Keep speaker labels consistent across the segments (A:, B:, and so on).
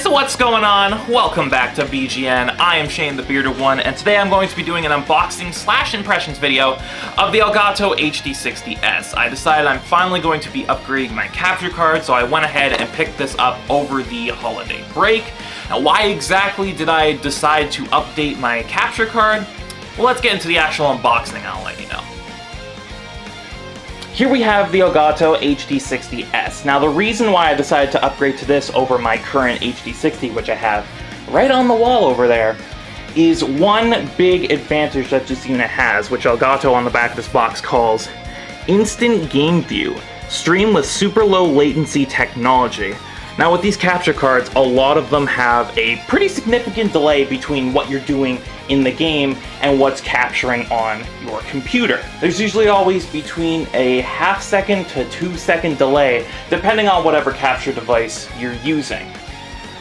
A: So what's going on? Welcome back to BGN. I am Shane the Bearded One, and today I'm going to be doing an unboxing / impressions video of the Elgato HD60S. I decided I'm finally going to be upgrading my capture card, so I went ahead and picked this up over the holiday break. Now, why exactly did I decide to update my capture card? Well, let's get into the actual unboxing and I'll let you know. Here we have the Elgato HD60S. Now, the reason why I decided to upgrade to this over my current HD60, which I have right on the wall over there, is one big advantage that this unit has, which Elgato on the back of this box calls Instant Gameview, stream with super low latency technology. Now, with these capture cards, a lot of them have a pretty significant delay between what you're doing in the game and what's capturing on your computer. There's usually always between a half-second to 2-second delay, depending on whatever capture device you're using.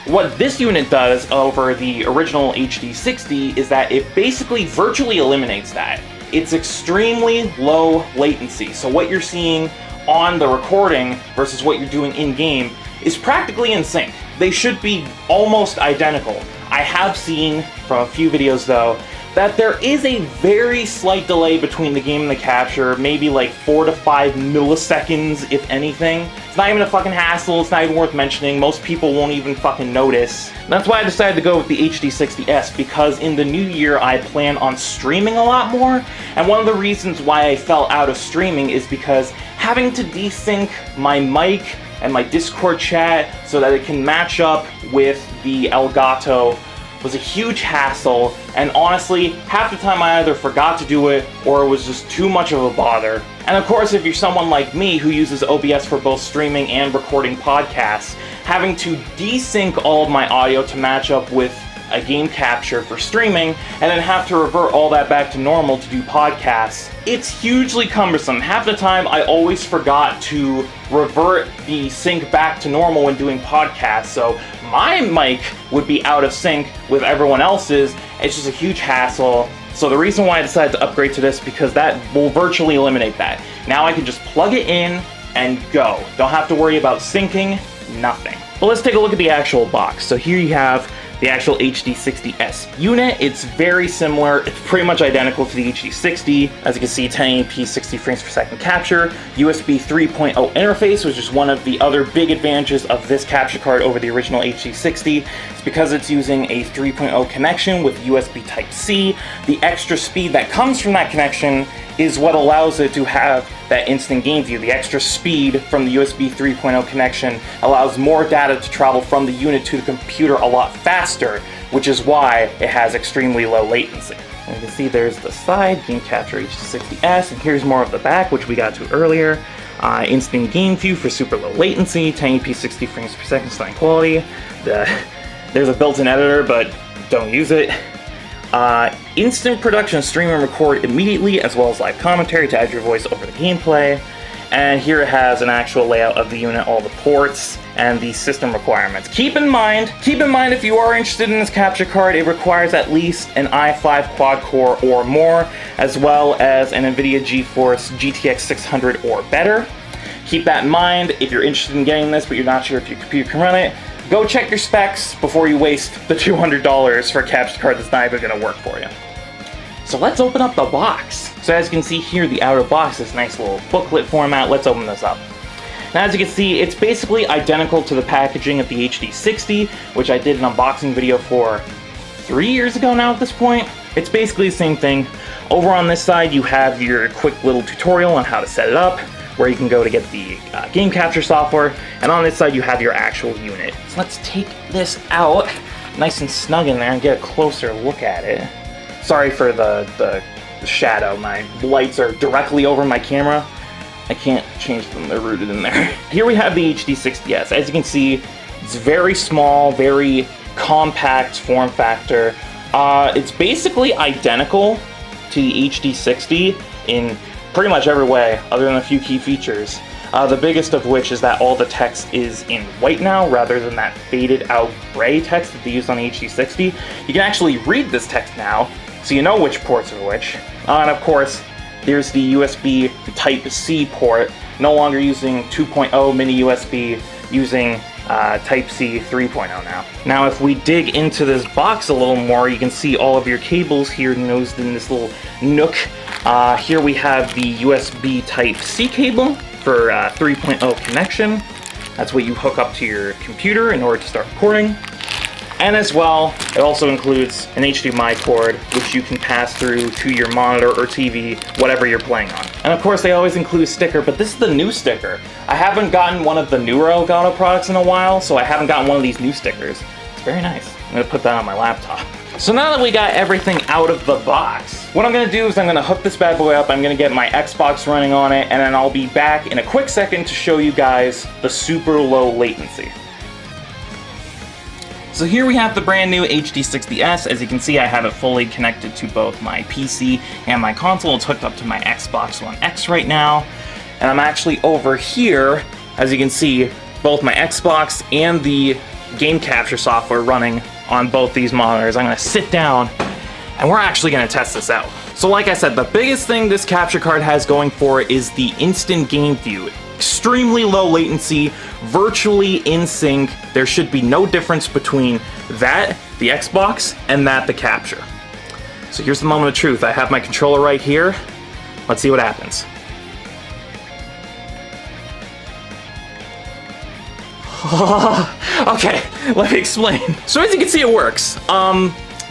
A: What this unit does over the original HD60 is that it basically virtually eliminates that. It's extremely low latency, so what you're seeing on the recording versus what you're doing in-game is practically in sync. They should be almost identical. I have seen from a few videos though that there is a very slight delay between the game and the capture, maybe like 4 to 5 milliseconds if anything. It's not even a fucking hassle, it's not even worth mentioning, most people won't even fucking notice. That's why I decided to go with the HD60S, because in the new year I plan on streaming a lot more, and one of the reasons why I fell out of streaming is because having to desync my mic and my Discord chat so that it can match up with the Elgato was a huge hassle, and honestly, half the time I either forgot to do it or it was just too much of a bother. And of course, if you're someone like me who uses OBS for both streaming and recording podcasts, having to desync all of my audio to match up with a game capture for streaming, and then have to revert all that back to normal to do podcasts, it's hugely cumbersome. Half the time I always forgot to revert the sync back to normal when doing podcasts, so my mic would be out of sync with everyone else's. It's just a huge hassle. So the reason why I decided to upgrade to this, because that will virtually eliminate that. Now I can just plug it in and go. Don't have to worry about syncing, nothing. But let's take a look at the actual box. So here you have the actual HD60S unit. It's very similar, it's pretty much identical to the HD60. As you can see, 1080p 60 frames per second capture, USB 3.0 interface, which is one of the other big advantages of this capture card over the original HD60. It's because it's using a 3.0 connection with USB Type-C. The extra speed that comes from that connection is what allows it to have that instant game view. The extra speed from the USB 3.0 connection allows more data to travel from the unit to the computer a lot faster, which is why it has extremely low latency. And you can see there's the side, Game Capture HD60S, and here's more of the back, which we got to earlier. Instant game view for super low latency, 1080p 60 frames per second stunning quality. There's a built-in editor, but don't use it. Instant production, stream and record immediately, as well as live commentary to add your voice over the gameplay. And here it has an actual layout of the unit, all the ports, and the system requirements. Keep in mind if you are interested in this capture card, it requires at least an i5 quad-core or more, as well as an NVIDIA GeForce GTX 600 or better. Keep that in mind if you're interested in getting this, but you're not sure if your computer can run it. Go check your specs before you waste the $200 for a capture card that's not even going to work for you. So let's open up the box. So as you can see here, the outer box is nice little booklet format. Let's open this up. Now, as you can see, it's basically identical to the packaging of the HD60, which I did an unboxing video for 3 years ago now at this point. It's basically the same thing. Over on this side, you have your quick little tutorial on how to set it up, where you can go to get the game capture software, and on this side you have your actual unit. So let's take this out, nice and snug in there, and get a closer look at it. Sorry for the shadow, my lights are directly over my camera. I can't change them, they're rooted in there. Here we have the HD60S. As you can see, it's very small, very compact form factor. It's basically identical to the HD60 in pretty much every way, other than a few key features. The biggest of which is that all the text is in white now, rather than that faded out gray text that they used on the HD60. You can actually read this text now, so you know which ports are which. And of course, there's the USB Type-C port, no longer using 2.0 mini USB, using Type-C 3.0 now. Now if we dig into this box a little more, you can see all of your cables here nosed in this little nook. Here we have the USB Type-C cable for 3.0 connection. That's what you hook up to your computer in order to start recording. And as well, it also includes an HDMI cord, which you can pass through to your monitor or TV, whatever you're playing on. And of course, they always include a sticker, but this is the new sticker. I haven't gotten one of the newer Elgato products in a while, so I haven't gotten one of these new stickers. It's very nice. I'm gonna put that on my laptop. So now that we got everything out of the box, what I'm gonna do is I'm gonna hook this bad boy up, I'm gonna get my Xbox running on it, and then I'll be back in a quick second to show you guys the super low latency. So here we have the brand new HD60S. As you can see, I have it fully connected to both my PC and my console. It's hooked up to my Xbox One X right now. And I'm actually over here, as you can see, both my Xbox and the game capture software running on both these monitors. I'm gonna sit down and we're actually gonna test this out. So like I said, the biggest thing this capture card has going for it is the instant game view. Extremely low latency, virtually in sync. There should be no difference between that, the Xbox, and that, the capture. So here's the moment of truth. I have my controller right here. Let's see what happens. Okay, let me explain. So as you can see, it works.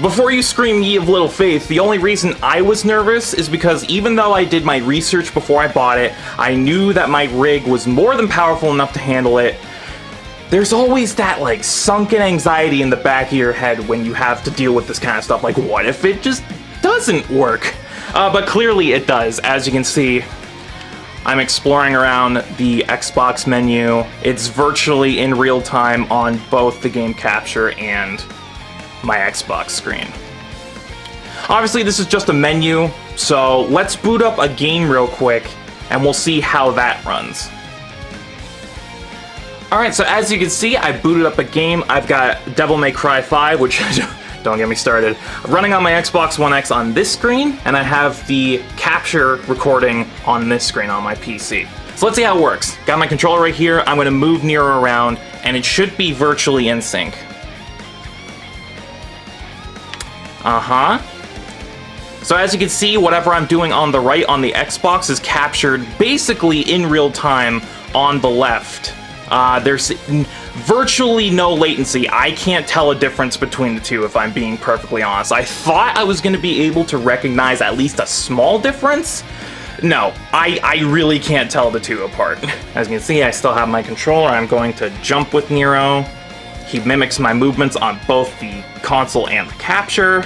A: Before you scream ye of little faith, the only reason I was nervous is because even though I did my research before I bought it, I knew that my rig was more than powerful enough to handle it. There's always that like sunken anxiety in the back of your head when you have to deal with this kind of stuff. Like, what if it just doesn't work? But clearly it does. As you can see, I'm exploring around the Xbox menu. It's virtually in real time on both the game capture and my Xbox screen. Obviously this is just a menu, so let's boot up a game real quick and we'll see how that runs. Alright, so as you can see, I booted up a game. I've got Devil May Cry 5, which don't get me started, running on my Xbox One X on this screen, and I have the capture recording on this screen on my PC. So let's see how it works. Got my controller right here, I'm going to move Nero around, and it should be virtually in sync. So as you can see, whatever I'm doing on the right on the Xbox is captured basically in real time on the left. There's virtually no latency. I can't tell a difference between the two, if I'm being perfectly honest. I thought I was going to be able to recognize at least a small difference. No, I really can't tell the two apart. As you can see, I still have my controller. I'm going to jump with Nero. He mimics my movements on both the console and the capture.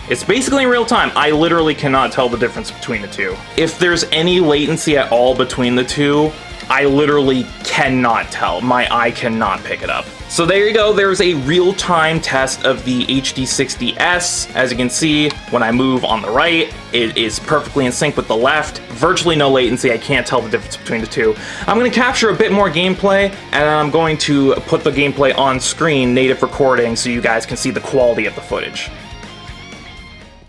A: It's basically in real time. I literally cannot tell the difference between the two. If there's any latency at all between the two, I literally cannot tell. My eye cannot pick it up. So there you go, there's a real-time test of the HD60S. As you can see, when I move on the right, it is perfectly in sync with the left. Virtually no latency, I can't tell the difference between the two. I'm going to capture a bit more gameplay, and I'm going to put the gameplay on screen, native recording, so you guys can see the quality of the footage.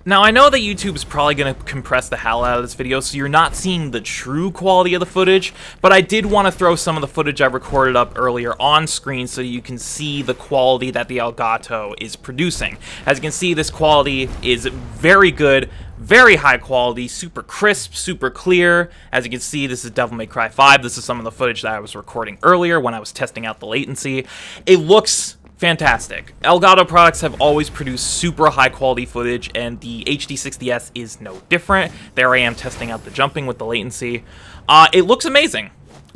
A: Now, I know that YouTube is probably going to compress the hell out of this video, so you're not seeing the true quality of the footage, but I did want to throw some of the footage I recorded up earlier on screen so you can see the quality that the Elgato is producing. As you can see, this quality is very good, very high quality, super crisp, super clear. As you can see, this is Devil May Cry 5. This is some of the footage that I was recording earlier when I was testing out the latency. It looks fantastic. Elgato products have always produced super high quality footage, and the HD60S is no different. There I am testing out the jumping with the latency. It looks amazing.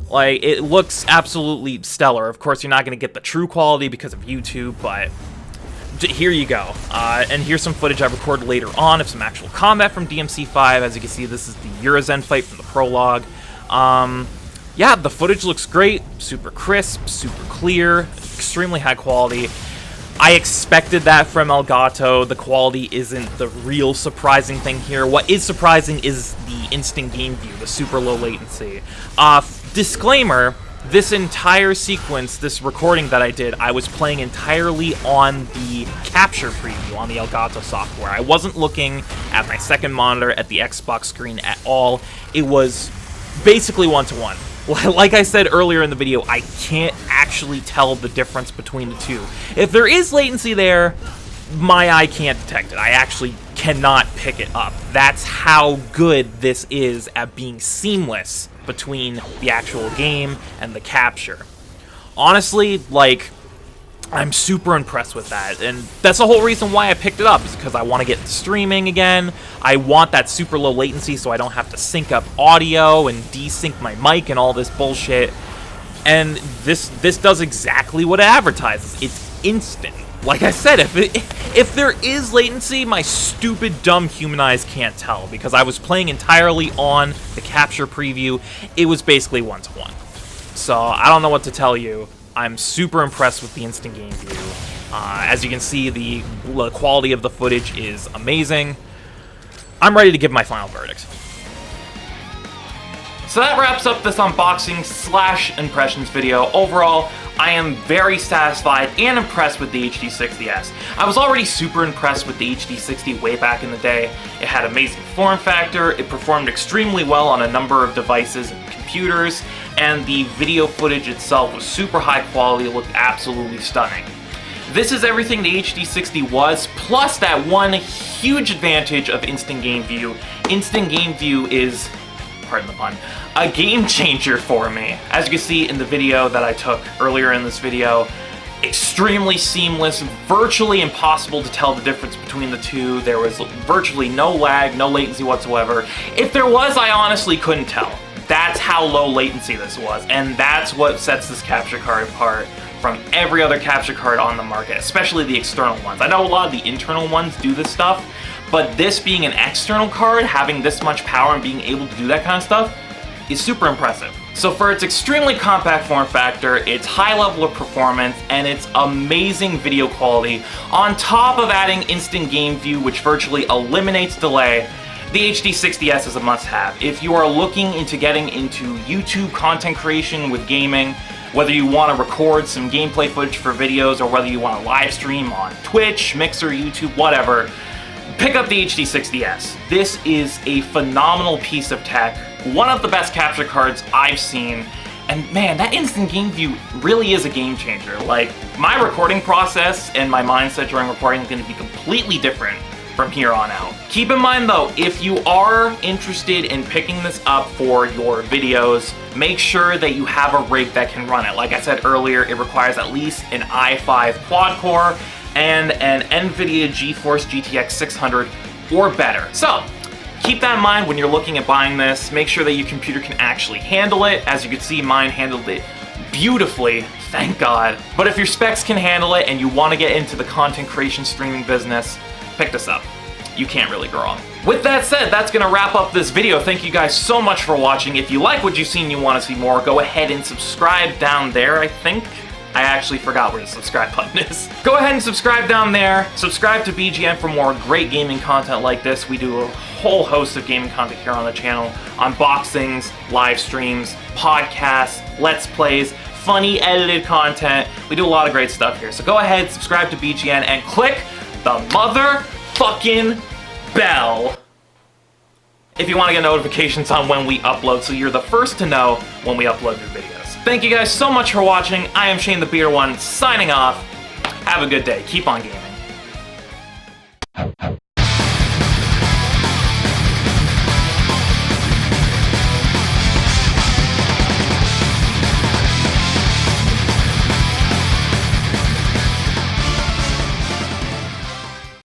A: Like, it looks absolutely stellar. Of course, you're not going to get the true quality because of YouTube, but here you go. And here's some footage I recorded later on of some actual combat from DMC5. As you can see, this is the Urizen fight from the prologue. Yeah, the footage looks great, super crisp, super clear, extremely high quality. I expected that from Elgato. The quality isn't the real surprising thing here. What is surprising is the instant game view, the super low latency. Disclaimer, this entire sequence, this recording that I did, I was playing entirely on the capture preview on the Elgato software. I wasn't looking at my second monitor at the Xbox screen at all. It was basically one-to-one.
B: Like I said earlier in the video, I can't actually tell the difference between the two. If there is latency there, my eye can't detect it. I actually cannot pick it up. That's how good this is at being seamless between the actual game and the capture. Honestly, like, I'm super impressed with that, and that's the whole reason why I picked it up, is because I want to get streaming again. I want that super low latency so I don't have to sync up audio and desync my mic and all this bullshit. And this does exactly what it advertises. It's instant. Like I said, if there is latency, my stupid, dumb human eyes can't tell, because I was playing entirely on the capture preview. It was basically one-to-one. So I don't know what to tell you. I'm super impressed with the instant game view. As you can see, the quality of the footage is amazing. I'm ready to give my final verdict.
A: So that wraps up this unboxing / impressions video. Overall, I am very satisfied and impressed with the HD60S. I was already super impressed with the HD60 way back in the day. It had amazing form factor, it performed extremely well on a number of devices and computers, and the video footage itself was super high quality, it looked absolutely stunning. This is everything the HD60 was, plus that one huge advantage of Instant Game View. Instant Game View is, pardon the pun, a game changer for me. As you can see in the video that I took earlier in this video, extremely seamless, virtually impossible to tell the difference between the two. There was virtually no lag, no latency whatsoever. If there was, I honestly couldn't tell. That's how low latency this was, and that's what sets this capture card apart from every other capture card on the market, especially the external ones. I know a lot of the internal ones do this stuff, but this being an external card, having this much power and being able to do that kind of stuff, is super impressive. So for its extremely compact form factor, its high level of performance, and its amazing video quality, on top of adding Instant Game View, which virtually eliminates delay, the HD60S is a must-have. If you are looking into getting into YouTube content creation with gaming, whether you want to record some gameplay footage for videos, or whether you want to live stream on Twitch, Mixer, YouTube, whatever, pick up the HD60S. This is a phenomenal piece of tech, one of the best capture cards I've seen, and man, that Instant Game View really is a game changer. Like, my recording process and my mindset during recording is going to be completely different from here on out. Keep in mind though, if you are interested in picking this up for your videos, make sure that you have a rig that can run it. Like I said earlier, it requires at least an i5 quad core and an NVIDIA GeForce GTX 600 or better. So keep that in mind when you're looking at buying this. Make sure that your computer can actually handle it. As you can see, mine handled it beautifully, thank God. But if your specs can handle it and you want to get into the content creation streaming business, pick this up. You can't really go wrong. With that said, that's gonna wrap up this video. Thank you guys so much for watching. If you like what you've seen and you want to see more, go ahead and subscribe down there, I think. I actually forgot where the subscribe button is. Go ahead and subscribe down there. Subscribe to BGN for more great gaming content like this. We do a whole host of gaming content here on the channel. Unboxings, live streams, podcasts, let's plays, funny edited content. We do a lot of great stuff here. So go ahead, subscribe to BGN, and click the motherfucking bell if you want to get notifications on when we upload, so you're the first to know when we upload new videos. Thank you guys so much for watching. I am Shane the Beer One, signing off. Have a good day. Keep on gaming.